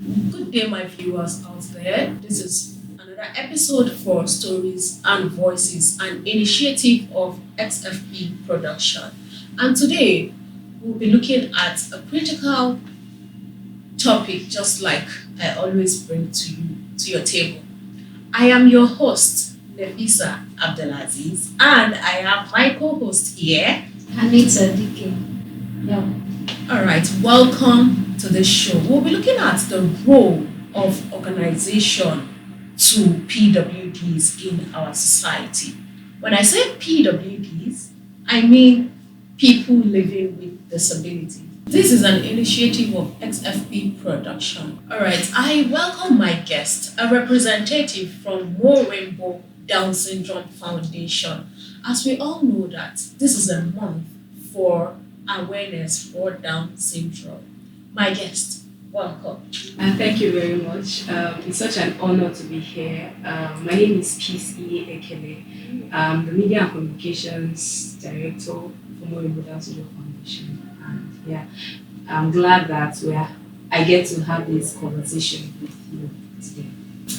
Good day, my viewers out there. This is another episode for Stories and Voices, an initiative of XFP Production. And today, we'll be looking at a critical topic, just like I always bring to you to your table. I am your host, Nefisa Abdelaziz, and I have my co-host here. Anita DK. Yeah. All right, welcome to the show. We'll be looking at the role of organization to PWDs in our society. When I say PWDs, I mean people living with disabilities. This is an initiative of XFP Production. All right, I welcome my guest, a representative from Morainbow Down Syndrome Foundation. As we all know that this is a month for awareness for Down syndrome. My guest, welcome. Thank you very much. It's such an honor to be here. My name is Ekele. I'm the Media and Communications Director for Morainbow Down Syndrome Foundation. And yeah, I'm glad that I get to have this conversation with you today.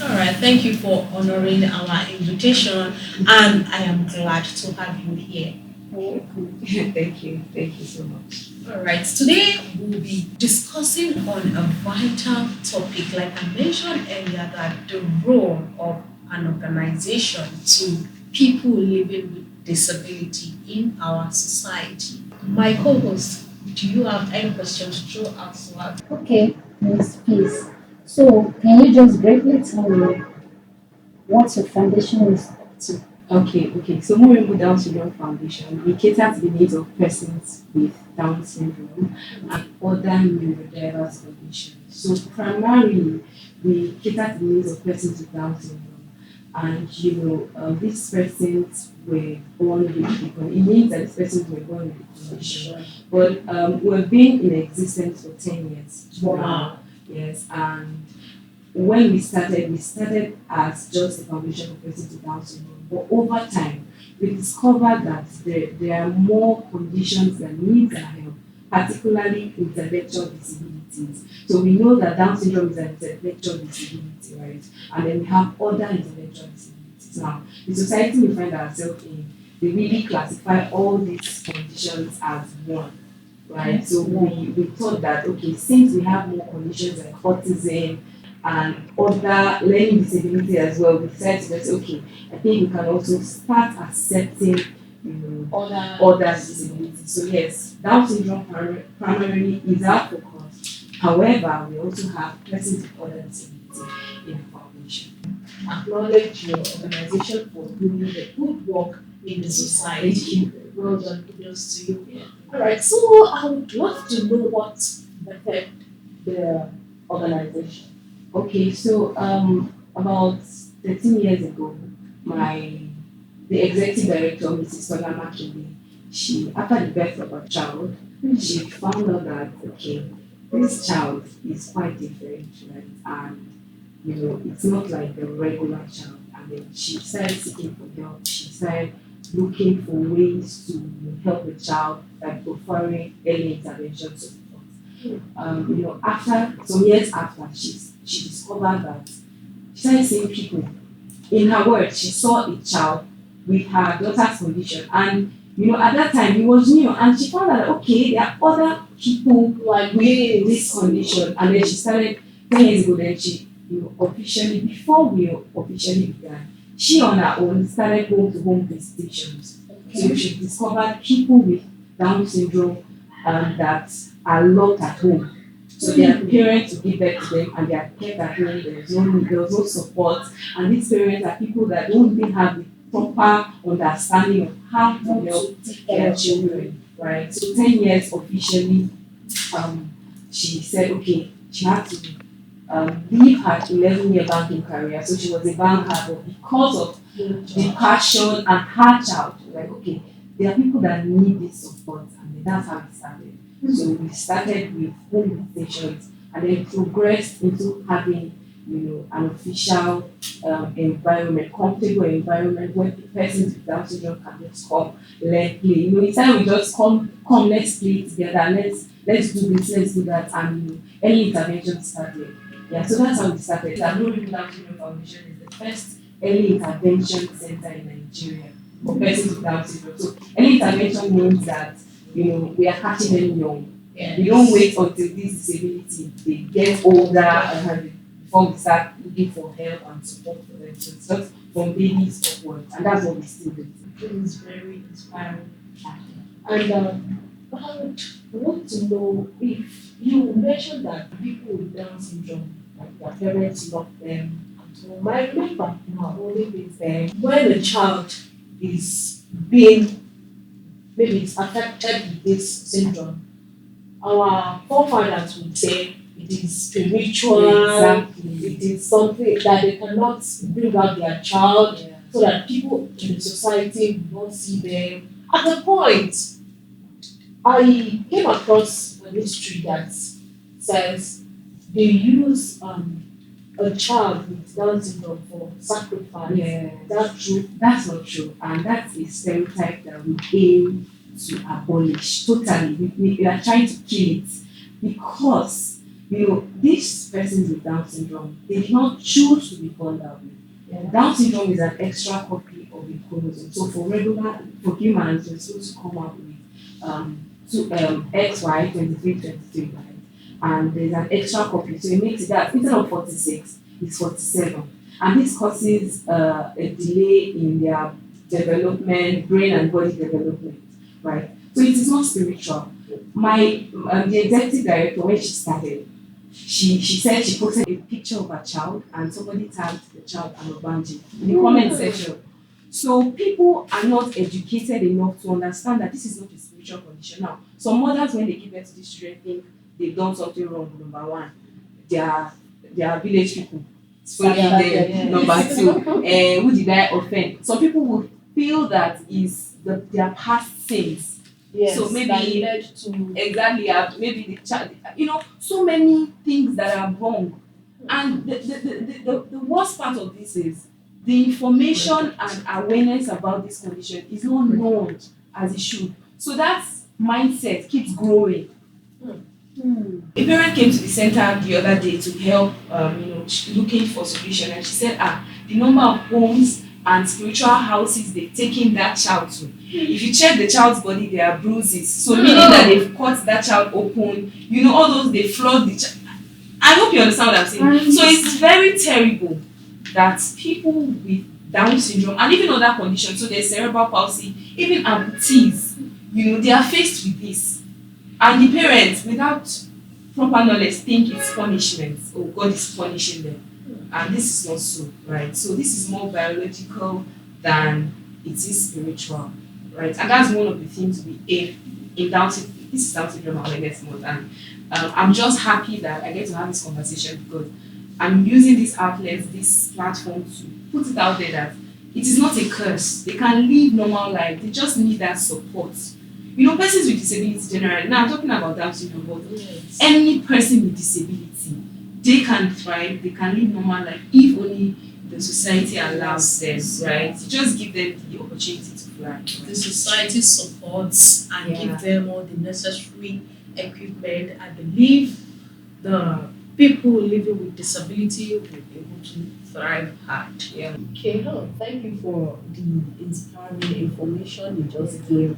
All right, thank you for honoring our invitation, and I am glad to have you here. Thank you so much. All right, today we'll be discussing on a vital topic, like I mentioned earlier, that the role of an organization to people living with disability in our society. My co-host, do you have any questions to throw out to us? Okay, yes, please. So, can you just briefly tell me what your foundation is up to? Okay. So Morainbow Down Syndrome Foundation, we cater to the needs of persons with Down syndrome and other neurodiverse conditions. So primarily, we cater to the needs of persons with Down syndrome. And these persons were born with the condition. It means that these persons were born with the condition. But we've been in existence for 10 years. Wow. Yes, and when we started as just a foundation for persons with Down syndrome. But over time, we discovered that there are more conditions that need our help, particularly intellectual disabilities. So we know that Down syndrome is an intellectual disability, right? And then we have other intellectual disabilities. Now, the society we find ourselves in, they really classify all these conditions as one. Right, so we thought that okay, since we have more conditions like autism and other learning disability as well, we decided to say, okay, I think we can also start accepting other disabilities. So yes, Down syndrome primarily is our focus. However, we also have persons with other disability in the foundation. Acknowledge your organization for doing the good work in the society. Well done, kudos to you. Yeah. All right, so I would love to know what birthed the organization. Okay, so about 13 years ago, the executive director, Mrs. Tola Makinde, she after the birth of her child, she found out that okay, this child is quite different, right? And it's not like a regular child. And then she started seeking for help. She started looking for ways to help the child, like offering early intervention support. After some years after, she discovered that she started seeing people. In her words, she saw a child with her daughter's condition, and at that time it was new, and she found out that okay, there are other people Like with this condition, and then she started 10 years ago. Then she, officially before we officially began, she on her own started home to home visitations. So she discovered people with Down syndrome that are locked at home. So their parents to give birth to them and they are kept at home. There was no support. And these parents are people that don't even have the proper understanding of how to help their children. Right. So 10 years officially, she said okay, she had to leave her 11-year banking career. So she was a banker, but because of the passion and her child, like okay, there are people that need this support, and then that's how it started. So we started with home visitations and then progressed into having, an official environment, comfortable environment where the persons with Down syndrome can just come, learn, play. It's time we just come, let's play together, let's do this, let's do that, and early intervention started. Yeah, so that's how we started. The Blue Ribbon Down Syndrome Foundation is the first early intervention center in Nigeria for persons with Down syndrome. So early intervention means that we are catching them young. Yes. We don't wait until this disability they get older before we start looking for help and support for them. So it's just from babies upwards, and that's what we still do. It is very inspiring. And I want to know if you mentioned that people with Down syndrome, like their parents love them at home. I remember now only with them when a child is being maybe it's affected with this syndrome, our forefathers would say it is spiritual, Exactly. it is something that they cannot bring out their child Yeah. so that people in the society will not see them. At a point, I came across a history that says they use a child with Down syndrome for sacrifice. Yeah. Is that true? That's not true, and that's a stereotype that we aim to abolish totally. We are trying to kill it because these persons with Down syndrome they did not choose to be born that way. Yeah. Down syndrome is an extra copy of a chromosome. So for humans, we're supposed to come out with XY 23, right? And there's an extra copy, so it makes it that instead of 46, it's 47. And this causes a delay in their development, brain and body development, right? So it is not spiritual. My the executive director, when she started, she said she posted a picture of her child and somebody tagged the child and Obanji in the comment section. So people are not educated enough to understand that this is not a spiritual condition. Now, some mothers when they give birth to these children think they've done something wrong. Number one, they are village people. Following them. Number two, who did I offend? Some people would feel that is their past sins. Yes, So maybe that led to exactly maybe the child, so many things that are wrong. And the worst part of this is the information and awareness about this condition is not known as it should. So that mindset keeps growing. A parent came to the center the other day to help, looking for solution, and she said, the number of homes and spiritual houses they've taken that child to. If you check the child's body, there are bruises. So meaning that they've cut that child open. All those they flawed the child. I hope you understand what I'm saying. So it's very terrible that people with Down syndrome and even other conditions, so there's cerebral palsy, even amputees, they are faced with this. And the parents, without proper knowledge, think it's punishment. Oh, God is punishing them. And this is not so, right? So this is more biological than it is spiritual, right? And that's one of the things we aim in Down syndrome. This is Down syndrome awareness month, and I'm just happy that I get to have this conversation because I'm using these outlets, this platform to put it out there that it is not a curse. They can live normal life. They just need that support. Persons with disabilities generally. Now I'm talking about Down syndrome, but any person with disability, they can thrive, they can live normal life if only the society allows them, right? Just give them the opportunity to fly. the society supports and give them all the necessary equipment. I believe the people living with disability will be able to thrive hard. Yeah. Okay, thank you for the inspiring information you just gave.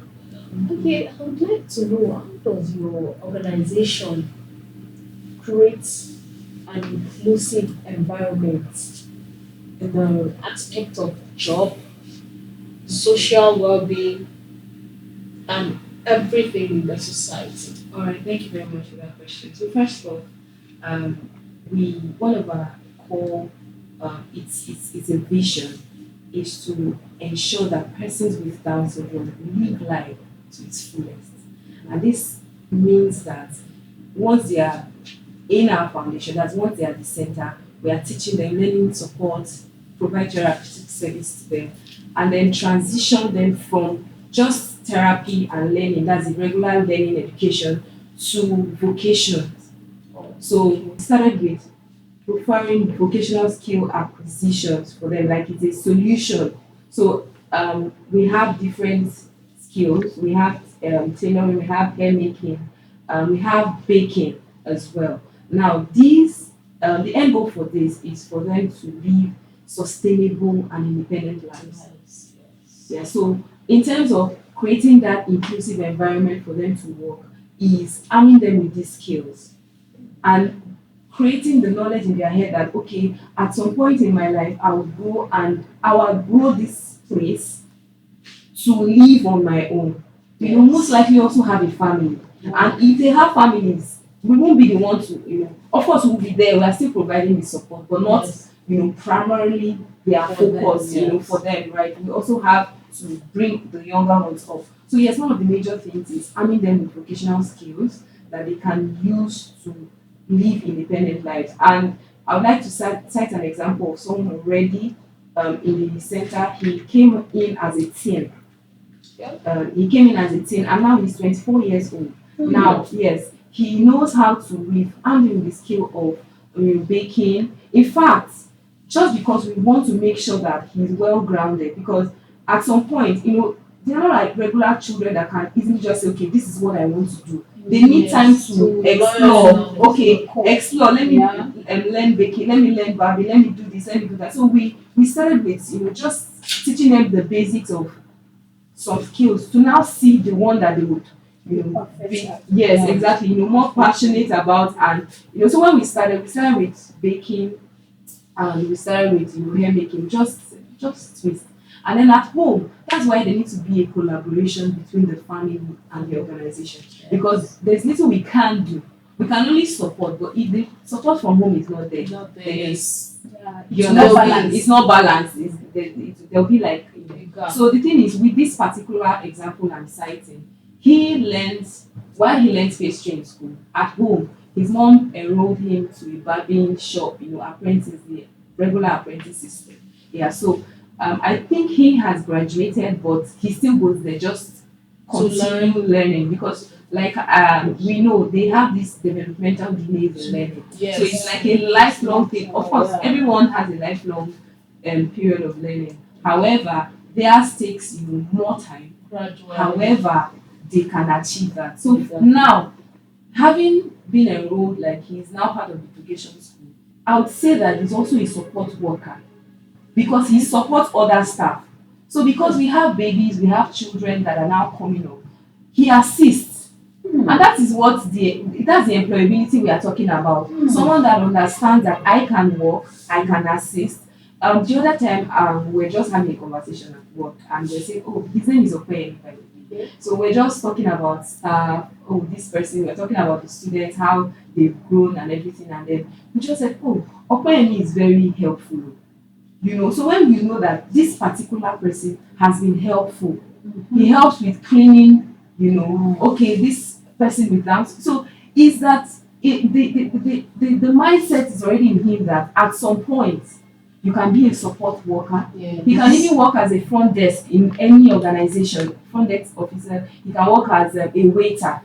Okay, I would like to know, how does your organization create an inclusive environment in the aspect of job, social well-being, and everything in the society? All right, thank you very much for that question. So first of all, one of our core, it's a vision, is to ensure that persons with Down syndrome live life to its fullest. And this means that once they are in our foundation, that's once they are at the center, we are teaching them, learning support, provide therapeutic service to them, and then transition them from just therapy and learning, that's the regular learning education, to vocation. So we started with preferring vocational skill acquisitions for them, like it's a solution. So we have different skills. We have tailoring, we have hair making, we have baking as well. Now these the end goal for this is for them to live sustainable and independent lives. Yeah, so in terms of creating that inclusive environment for them to work is arming them with these skills and creating the knowledge in their head that okay, at some point in my life I will go and I will grow this place to live on my own. You know, most likely also have a family. And if they have families, we won't be the one to, of course we'll be there, we are still providing the support, but not, primarily their focus, for them, right? We also have to bring the younger ones up. So yes, one of the major things is arming them with vocational skills that they can use to live independent lives. And I would like to cite an example of someone already in the center. He came in as a teen. And now he's 24 years old. Now, yes, he knows how to weave and in the skill of baking. In fact, just because we want to make sure that he's well grounded, because at some point, they're not like regular children that can easily just say, okay, this is what I want to do. They need time to explore. Okay, explore. Let me learn baking. Let me learn barbie. Let me do this. Let me do that. So we started with just teaching them the basics of some skills to now see the one that they would yes, exactly, more passionate about. And so when we started with baking and we started with hair making, just twist. And then at home, that's why there needs to be a collaboration between the family and the organization, because there's little we can do. We can only support, but if the support from home is not there, it's not balanced. There'll be like so the thing is, with this particular example I'm citing, while he learns pastry in school, at home his mom enrolled him to a barbing shop, apprentice, the regular apprentice system. Yeah, so I think he has graduated, but he still goes there just continue learning, because like we know they have this developmental delays in learning. Yes. So it's like a lifelong thing. Of course, everyone has a lifelong period of learning. However, theirs takes more time. Gradually. However, they can achieve that. So now, having been enrolled, like he's now part of the vocation school, I would say that he's also a support worker, because he supports other staff. So because we have babies, we have children that are now coming up, he assists. And that is that's the employability we are talking about. Someone that understands that I can work, I can assist. The other time, we're just having a conversation at work, and they're saying, oh, his name is Ekele, by the way. So we're just talking about staff, this person, we're talking about the students, how they've grown and everything, and then we just said, oh, Ekele is very helpful. So when you know that this particular person has been helpful, he helps with cleaning, okay, this person with that. So is that the mindset is already in him that at some point you can be a support worker. He can even work as a front desk in any organization, front desk officer. He can work as a waiter.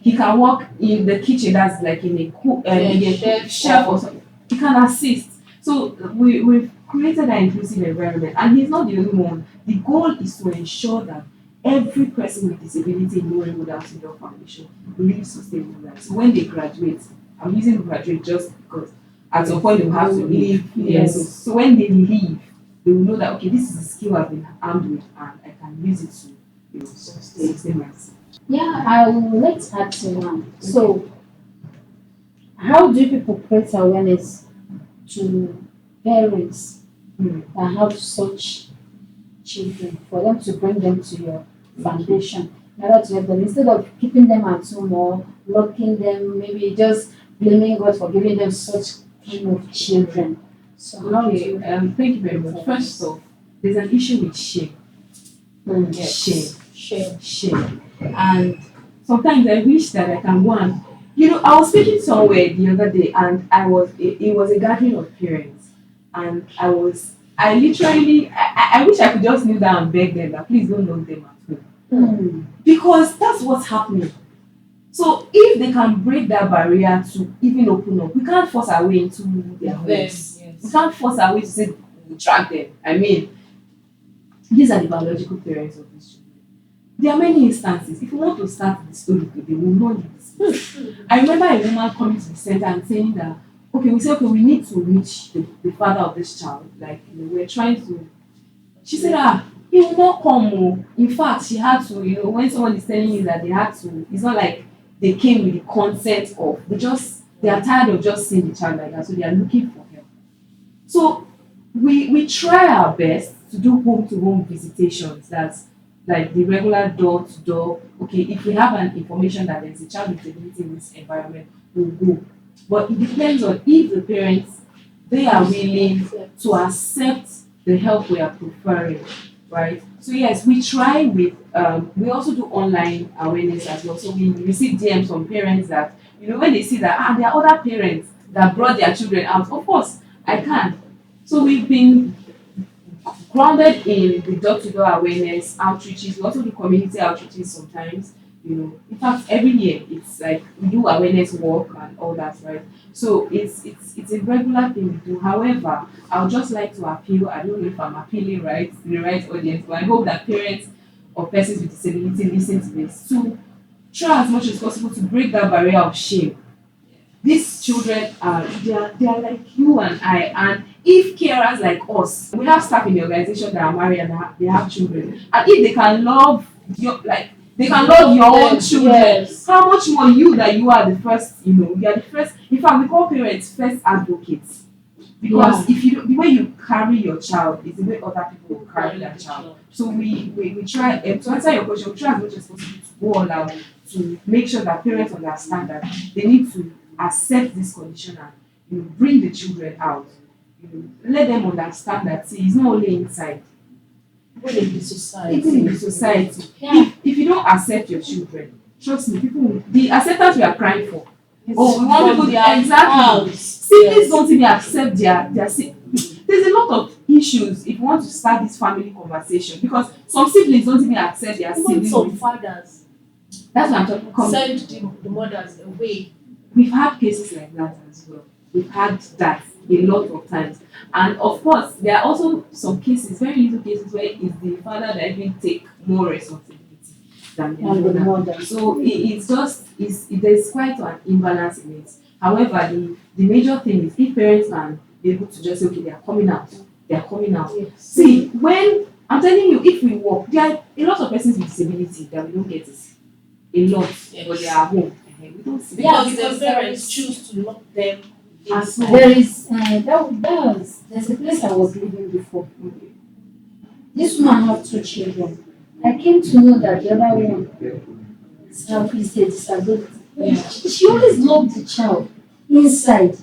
He can work in the kitchen, that's like in a chef or something. He can assist. So we've created an inclusive environment, and he's not the only one. The goal is to ensure that every person with disability in Morainbow Syndrome Foundation lives sustainable life. So when they graduate, I'm using graduate just because at some point they will have to leave. Yes. So when they leave, they will know that okay, this is a skill I've been armed with, and I can use it to sustain myself. Yeah, I would like to add to one. So, how do people create awareness to parents that have such children, for them to bring them to your foundation in order to help them, instead of keeping them at home or locking them, maybe just blaming God for giving them such kind of children? So how do you thank you very much. First off, there's an issue with shame. Shame. And sometimes I wish that I can go and I was speaking somewhere the other day, and it was a gathering of parents, and I literally I wish I could just kneel down and beg them that please don't lock them at home. Because that's what's happening. So if they can break that barrier to even open up, we can't force our way into their homes. We can't force our way to say we track them. I mean, these are the biological parents of these children. There are many instances. If you want to start the story today, we will not leave this. I remember a woman coming to the center and saying that, okay, we say, okay, we need to reach the father of this child. Like, we're trying to. She said, he will not come. Oh. In fact, she had to, when someone is telling you that they had to, it's not like they came with the consent of, they are tired of just seeing the child like that, so they are looking for help. So we try our best to do home to home visitations. That's like the regular door to door. Okay, if we have an information that there's a child with disability in this environment, we'll go. But it depends on if the parents, they are willing to accept the help we are preferring, right? So yes, we try with we also do online awareness as well. So we receive DMs from parents that, when they see that there are other parents that brought their children out, of course I can. So we've been grounded in the door-to-door awareness outreaches. We also do community outreaches sometimes. In fact, every year it's like we do awareness work and all that, right? So it's a regular thing we do. However, I would just like to appeal. I don't know if I'm appealing right to the right audience, but I hope that parents of persons with disability listen to this to try as much as possible to break that barrier of shame. These children they are like you and I, and if carers like us, we have staff in the organization that are married and they have children, and if they can love they can love your own children, Yes. how much more you that you are the first, you are the first. In fact, we call parents first advocates, because if you don't, the way you carry your child is the way other people will carry their child. So we try, to answer your question, we try as much as possible to go all out to make sure that parents understand that they need to accept this condition and bring the children out. Let them understand that, see, it's not only inside, Even in the society. even in the society. Yeah. If you don't accept your children, trust me, people will, the acceptance we are crying for. We want from people their exactly. house. Siblings don't even accept their there's a lot of issues if you want to start this family conversation, because some siblings don't even accept their Even siblings. some fathers That's what I'm talking about. send the mothers away. We've had cases like that as well. We've had that a lot of times. And of course, there are also some cases, very little cases, where it's the father that even take more responsibility than the And the mother. mother. So there's quite an imbalance in it. However, the major thing is if parents can be able to just say, okay, they are coming out. Yes. See, when I'm telling you, if we work, there are a lot of persons with disability that we don't get to see. A lot, but they are at home. We don't see them. Because because the parents choose to lock them And There is there's a place I was living before. This woman have two children. I came to know that the other one is a disability. She always loved the child inside.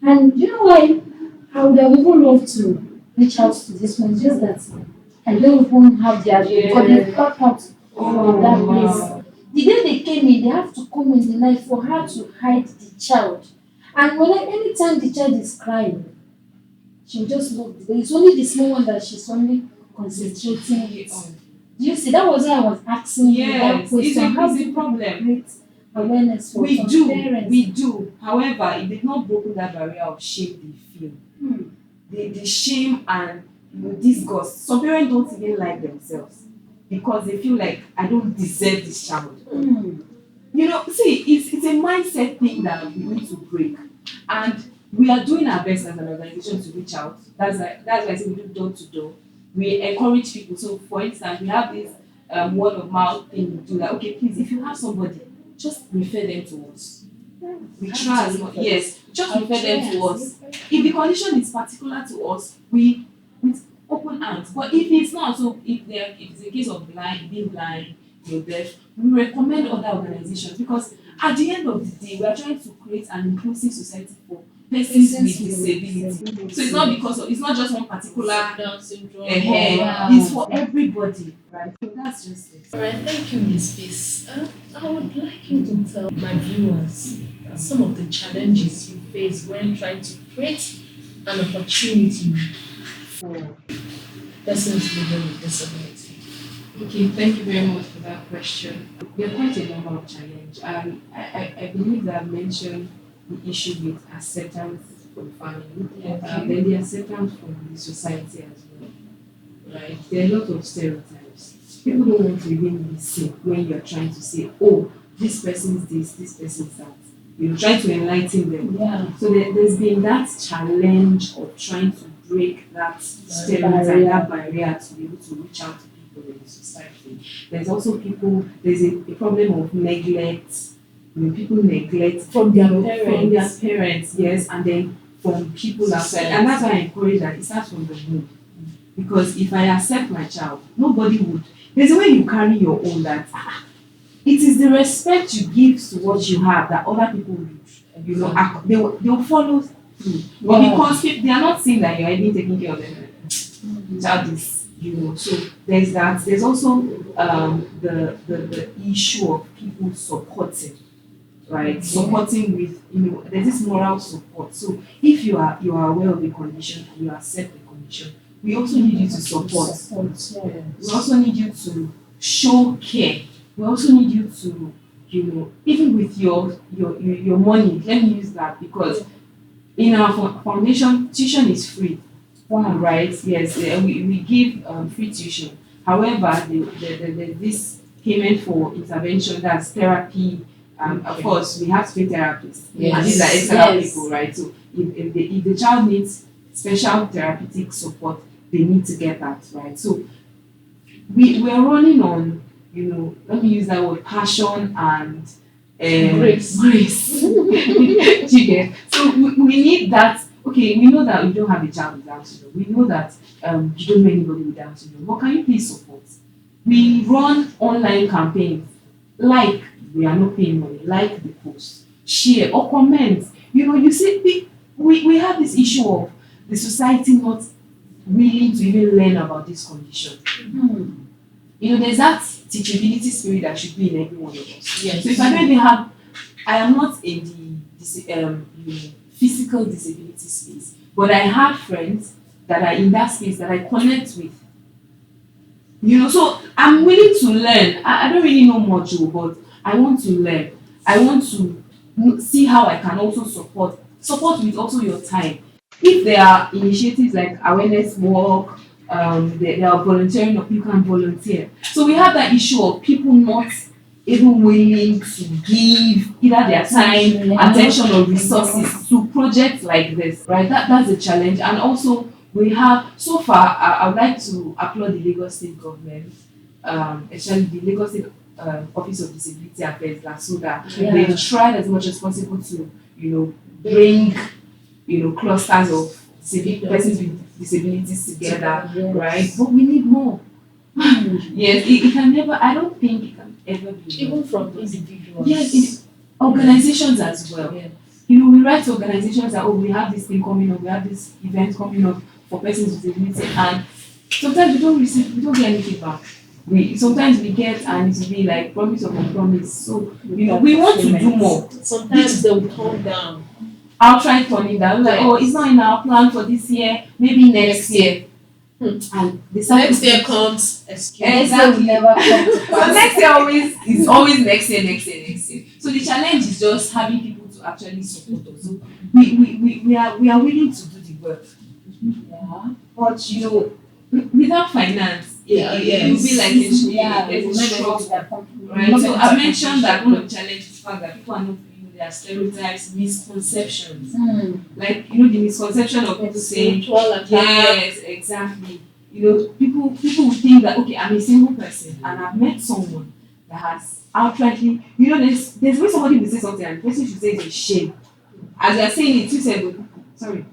And you know why? I would have even loved to reach out to this one. It's just that I don't even have the because they got out from that place. The day they came in, they have to come in the night for her to hide the child. And anytime the child is crying, she'll just look. It's only the small one that she's only concentrating on. Do you see? That was why I was asking you that Yes, question. How do it's a you problem. create awareness for We some do, parents? we do. However, it did not broken that barrier of shame they feel. The shame and disgust. Some parents don't even like themselves because they feel like, I don't deserve this child. See, it's a mindset thing that we need to break, and we are doing our best as an organization to reach out. That's why I say we do door to door. We encourage people. So, for instance, we have this word of mouth thing we do. Like, okay, please, if you have somebody, just refer them to us. We try as much. Yes, just refer them to us. If the condition is particular to us, we with open hands. But if it's not, so if it's a case of being blind, you're deaf, we recommend other organizations, because at the end of the day, we are trying to create an inclusive society for persons with disability. So it's not just one particular Down syndrome. it's for everybody, right? So that's just it. Alright, thank you, Ms. Peace. I would like you to tell my viewers some of the challenges you face when trying to create an opportunity for persons living with disability. Okay, thank you very much for that question. There are quite a number of challenges. I believe that I've mentioned the issue with acceptance from family, then the acceptance from the society as well. Right? There are a lot of stereotypes. People don't want to even listen when you're trying to say, oh, this person is this person's that. trying to enlighten them. Yeah. So there's been that challenge of trying to break that stereotype, that barrier to be able to reach out to people in the society. There's also there's a problem of neglect. People neglect From their from their parents. parents, yes, and then from people outside. And that's why I encourage that it starts from the home. Because if I accept my child, nobody would. There's a way you carry your own that it is the respect you give to what you have that other people would, they'll follow through. But Yeah. because they are not seeing that you're even taking care of them, child is, so there's that. There's also the issue of people supporting, right? Supporting with, there's this moral support. So if you are aware of a condition and you accept the condition, we also need you to support. Yeah. We also need you to show care. We also need you to, even with your money, let me use that, because in our foundation, tuition is free. Wow. Right? Yes, we give free tuition. However, there's this payment for intervention, that's therapy. Of course, we have to pay therapists. Yes. And these are extra Yes. people, right? So if the child needs special therapeutic support, they need to get that, right? So we're running on, let me use that word, passion and Grace. grace. Do you get? So we need that. Okay, we know that you don't have a child with Down syndrome. We know that you don't know anybody with Down syndrome. But can you please support? We run online campaigns, like we are not paying money, like the post, share or comment. You see, we have this issue of the society not willing to even learn about this condition. There's that teachability spirit that should be in every one of us. Yes. So if I don't even have, I am not in the physical disability space, but I have friends that are in that space that I connect with. So I'm willing to learn. I don't really know much, but I want to learn. I want to see how I can also support with also your time. If there are initiatives like awareness work, there are volunteering, or people can volunteer. So we have that issue of people not even willing to give either their time, attention, or resources to projects like this, right? That's a challenge. And also we have, so far, I would like to applaud the Lagos State government, especially the Lagos State Office of Disability Affairs, so that they've tried as much as possible to, bring, clusters of persons with disabilities together, right? But we need more. Yes, it can never, I don't think it can ever be Even from individuals. Yes, organizations as well. Yeah. We write to organizations that, we have this thing coming up, we have this event coming up for persons with disability, and sometimes we don't get anything back. Sometimes we get, and it will be like promise or compromise. So we want to do more. Sometimes they will turn down. I'll try turning down. Like, it's not in our plan for this year, maybe next year. And the Next year comes excuse. Exactly. Never come to So pass. next year is always next year. So the challenge is just having people to actually support us. So we are willing to do the work. Yeah. But without finance, it will be like a struggle. Right. So I mentioned that one of the challenges is the fact that people are not, there are stereotypes, misconceptions. Like the misconception of people saying, yes, exactly. People will think that, okay, I'm a single person and I've met someone that has outrightly, there's when somebody will say something and the person should say it's a shame. As you're saying it, you say, sorry,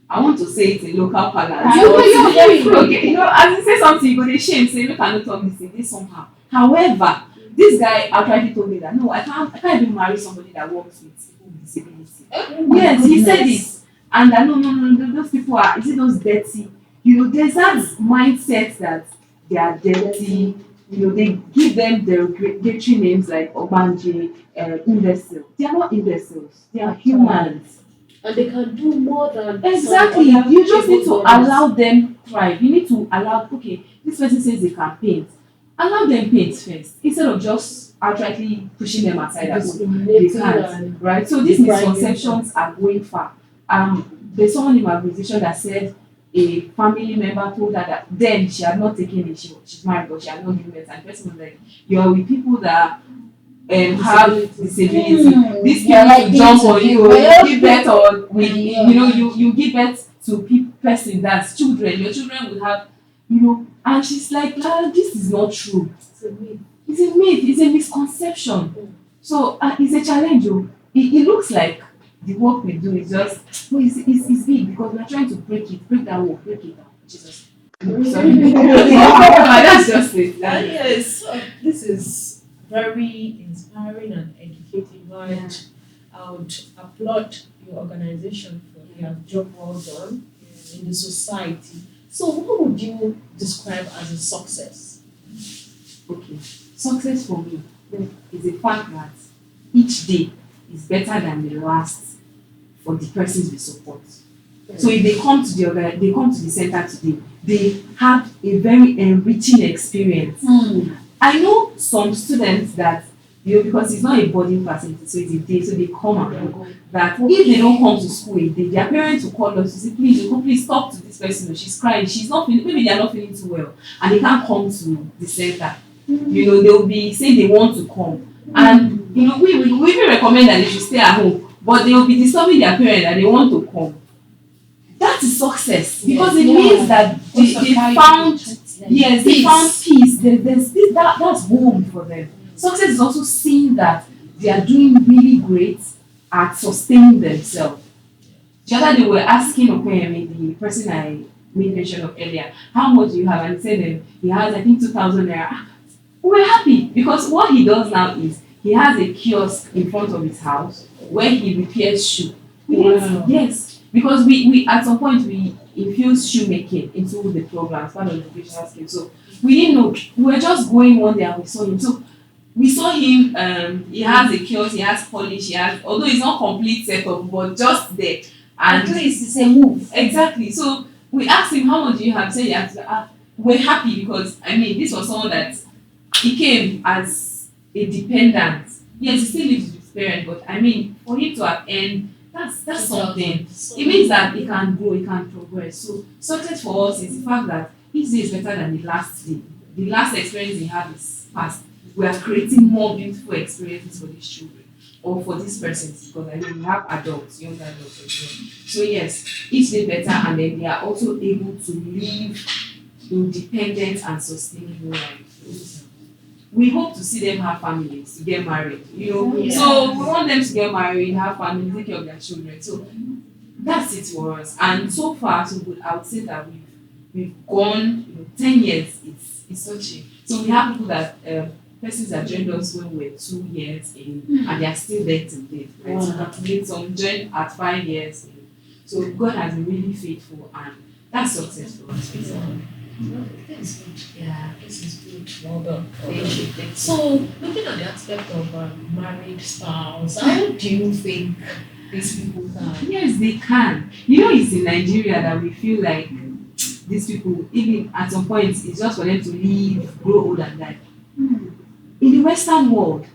I want to say it in local parlance. Okay, as you say something, you go to shame, say, look, I don't talk this somehow. However, this guy outrightly told me that, no, I can't even marry somebody that works with people with disability. Yes, he said it. And that, no, those people are, is it those dirty? There's that mindset that they are dirty. They give them derogatory names like Obanje, imbecile. They are not imbeciles. They are humans. And they can do more than exactly. You just need to allow them thrive. You need to allow, okay, this person says they can paint. Allow them paint first instead of just outrightly pushing them aside. They can't, right? So these misconceptions are going far. There's someone in my organization that said a family member told her that then she had not taken it. She's married, but she had not given it. And the person was like, "You're with people that have disability. These You're people like will jump on you, well. give birth or with Yeah. you give birth to person that's children. Your children will have, and she's like, this is not true. It's a myth. It's a myth, it's a misconception. So it's a challenge. It looks like the work we do is just it's big because we're trying to break that wall, break it down. Jesus. Sorry. That's just it. Yes, this is very inspiring and educative, and I would applaud your organization for their job well done in the society. So, what would you describe as a success? Okay. Success for me is the fact that each day is better than the last for the persons we support. So if they come to the center today, they have a very enriching experience. I know some students that because it's not a boarding facility, so it's a day, so they come and go. That if they don't come to school a day, their parents will call us to say, please talk to this person. She's crying, she's not feeling, maybe they are not feeling too well, and they can't come to the center. They'll be saying they want to come. And we even recommend that they should stay at home, but they will be disturbing their parents that they want to come. That is success because it means that they found peace. That's home for them. Success is also seeing that they are doing really great at sustaining themselves. The other day we were asking Okoyemi, the person I made mention of earlier, how much do you have? And he said he has, I think, 2,000 naira. We were happy because what he does now is he has a kiosk in front of his house where he repairs shoe. Wow. Yes, because we at some point we infused shoemaking into the program as part of the educational scheme. So we didn't know. We were just going one day and we saw him. So we saw him. He has a kiosk. He has polish. Although it's not complete setup, but just there. And at least it's a move. Exactly. So we asked him, how much do you have? He said, yeah. We're happy because this was someone that he came as a dependent. Yes, he still lives with his parents, but for him to have earned, that's something. It means that he can grow, he can progress. So success for us is the fact that each day is better than the last day. The last experience they have is past. We are creating more beautiful experiences for these children or for these persons because we have adults, young adults as well. So yes, each day better, and then they are also able to live independent and sustainable life. We hope to see them have families, to get married, So we want them to get married, have families, take care of their children. So that's it for us. And so far, so good. I would say that we've gone 10 years. It's such a so we have people that persons that joined us when we were 2 years in, and they are still there till date. Right? Wow. So calculate some joined at 5 years in. So God has been really faithful, and that's success for us. This is good. Yeah, this is good. Well done. Thank you. So, looking at the aspect of married spouse, how do you think these people can? Yes, they can. It's in Nigeria that we feel like these people, even at some point, it's just for them to live, grow old and die. In the Western world,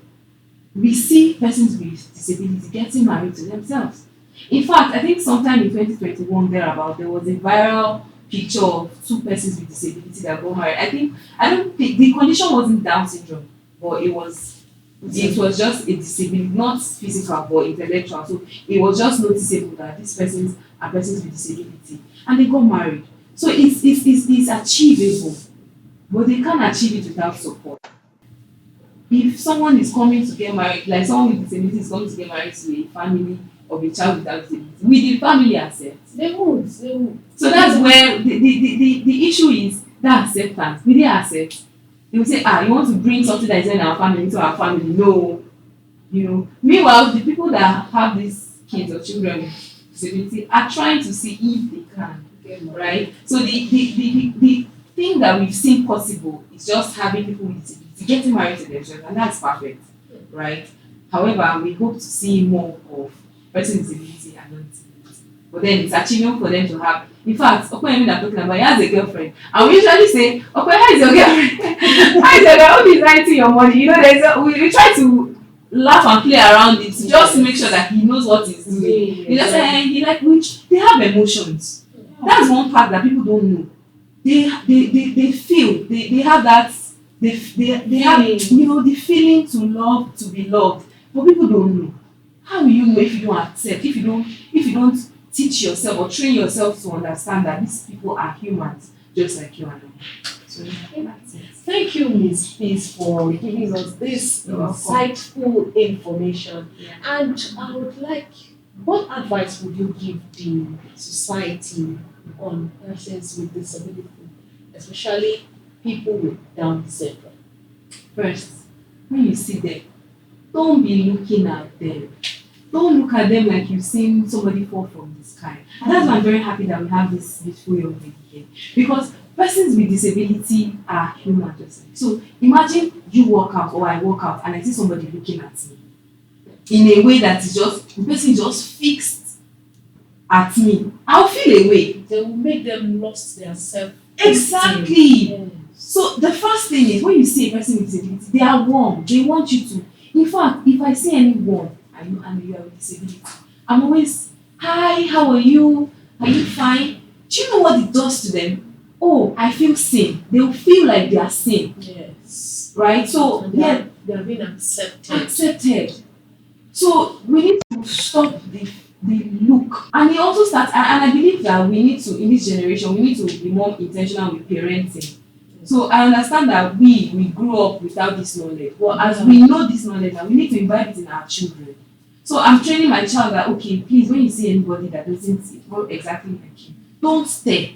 we see persons with disability getting married to themselves. In fact, I think sometime in 2021 thereabout, there was a viral picture of 2 persons with disability that got married. I don't think the condition wasn't Down syndrome, but it was just a disability, not physical but intellectual. So it was just noticeable that these persons are persons with disability, and they got married. So it's achievable, but they can't achieve it without support. If someone is coming to get married, like someone with disability is coming to get married to a family of a child without disability, will the family accept? They would. So that's where the issue is, that acceptance. Will they accept? They will say, you want to bring something that is in our family into our family? No. Meanwhile, the people that have these kids or children with disability are trying to see if they can. Right? So the thing that we've seen possible is just having people with disability getting married to themselves, and that's perfect. Right? However, we hope to see more of persons with disability and non-disability. But then it's achievable for them to have. In fact, Okoyemi that I'm talking about, he has a girlfriend. And we usually say, Okoyemi, how is your girlfriend? How is your girlfriend? Who is writing your money? We try to laugh and play around it just to make sure that he knows what he's doing. He just say, which they have emotions. That's one part that people don't know. They feel, they have that they have, the feeling to love, to be loved, but people don't know. How will you know if you don't accept, if you don't teach yourself or train yourself to understand that these people are humans just like you and I? So that's it. Thank you, Ms. Peace, for giving us this insightful information. Yeah. And I would like, what advice would you give the society on persons with disability, especially people with Down syndrome? First, when you see them, don't be looking at them. Don't look at them like you've seen somebody fall from the sky. And that's why I'm very happy that we have this beautiful young lady here. Because persons with disability are human just like. So imagine you walk out or I walk out and I see somebody looking at me in a way that is just, the person is just fixed at me. I'll feel a way. They will make them lost their self. Exactly. Yes. So the first thing is when you see a person with disability, they are warm. They want you to. In fact, if I see anyone, I know you are with disability, I'm always, hi, how are you? Are you fine? Do you know what it does to them? Oh, I feel seen. They'll feel like they are seen. Yes. Right? So And yeah, they are being accepted. accepted. So we need to stop the look. And it also starts, and I believe that we need to, in this generation, we need to be more intentional with parenting. So I understand that we grew up without this knowledge. But as we know this knowledge now, we need to imbibe it in our children. So I'm training my child that, okay, please, when you see anybody that doesn't look exactly like you, don't stare.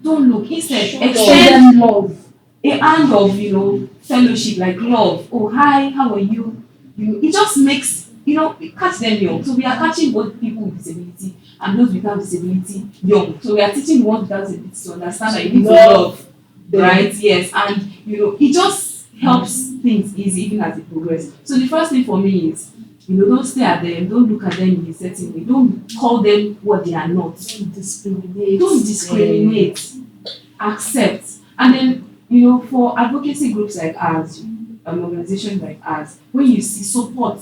Don't look. Instead, extend them love. a hand of, fellowship, like love. Oh, hi, how are you? It just makes, catch them young. So we are catching both people with disability and those without disability young. So we are teaching the ones without disability to understand that you need to love. Right? Yes. And it just helps things easy even as it progresses. So the first thing for me is, don't stare at them, don't look at them in a certain way, don't call them what they are not. Don't discriminate. Don't discriminate. Accept. And then, for advocacy groups like ours, organizations like ours, when you see support,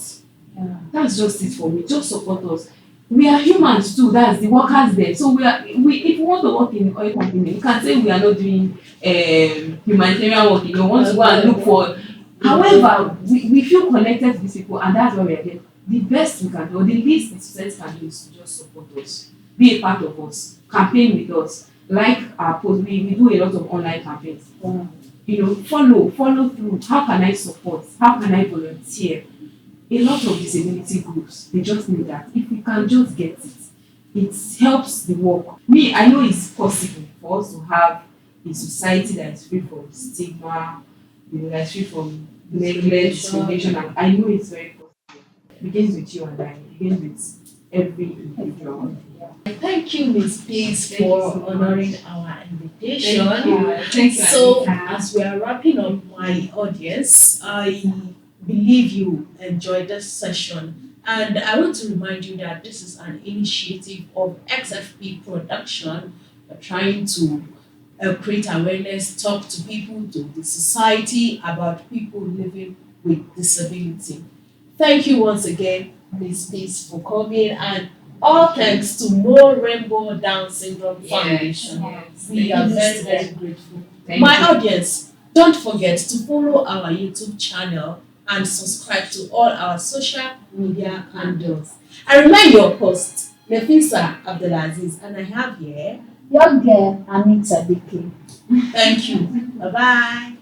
that's just it for me. Just support us. We are humans too. That's the workers there. So if we want to work in an oil company, we can say we are not doing humanitarian work. We want to go and look for. However, we feel connected to these people, and that's why we are there. The best we can do, or the least the society can do, is to just support us, be a part of us, campaign with us. Like our post, we do a lot of online campaigns. Follow through. How can I support? How can I volunteer? A lot of disability groups, they just need that. If we can just get it helps the work. I know it's possible for us to have a society that is free from stigma, that is free from neglect, discrimination, and I know it's very possible. It begins with you and I. It begins with every individual. Thank you, Ms. Peace, for honoring our invitation. Thank you. So, Anita. as we are wrapping up, my audience, I believe you enjoyed this session. And I want to remind you that this is an initiative of XFP Production. We're trying to create awareness, talk to people, to the society about people living with disability. Thank you once again, Ms. Peace, for coming, and all thanks to Morainbow Down Syndrome Foundation. Yes. We are very, very grateful. Thank My you. audience, don't forget to follow our YouTube channel and subscribe to all our social media handles. I remain your host, Nefisa Abdulaziz, and I have here Young girl, Anita Ekele. thank you. Bye bye.